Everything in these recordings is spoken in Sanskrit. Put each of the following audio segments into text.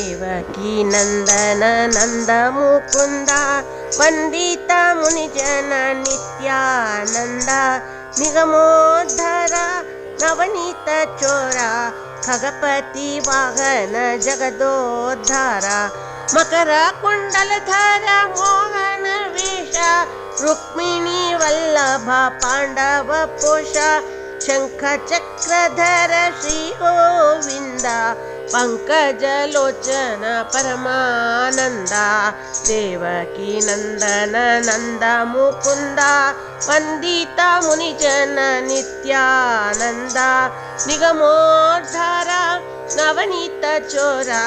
देवकी नंदन नंद मुकुंद वंदित मुनिजन नित्यानंद निगमोद्धर नवनीत चोरा खगपति वाहन जगदोद्धार मकर कुंडलधर मोहन वेश रुक्मिणी वल्लभ पांडव पोष शंख चक्रधर श्री गोविंद पंकजलोचन परमानंद देवकी नंदन नंद मुकुंद वंदित मुनिजन नित्यानंद निगमोद्धार नवनीत चोरा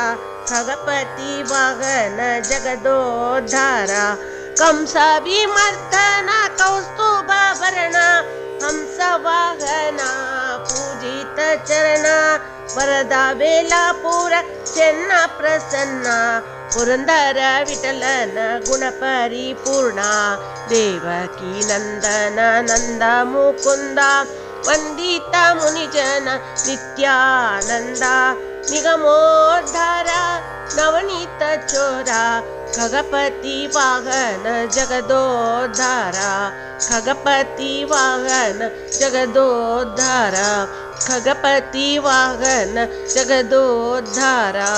खगपति वाहन जगदोद्धार कंस विमर्दन कौस्तुभ भरण हंस वाहन पूजित चरण वरदा वेलापुर ಚೆನ್ನ ಪ್ರಸನ್ನ ಪುರಂದರ ವಿಠಲನ ಗುಣ ಪರಿಪೂರ್ಣ ದೇವಕಿ ನಂದನ ನಂದ ಮುಕುಂದ ವಂದಿತ ಮುನಿಜನ ನಿತ್ಯಾನಂದ ನಿಗಮೋದ್ಧಾರ ನವನೀತ ಚೋರ ಖಗಪತಿ ವಾಹನ ಜಗದೋದ್ಧಾರ ಖಗಪತಿ ವಾಹನ ಜಗದೋದ್ಧಾರ खगपति वाहन जगदोद्धारा।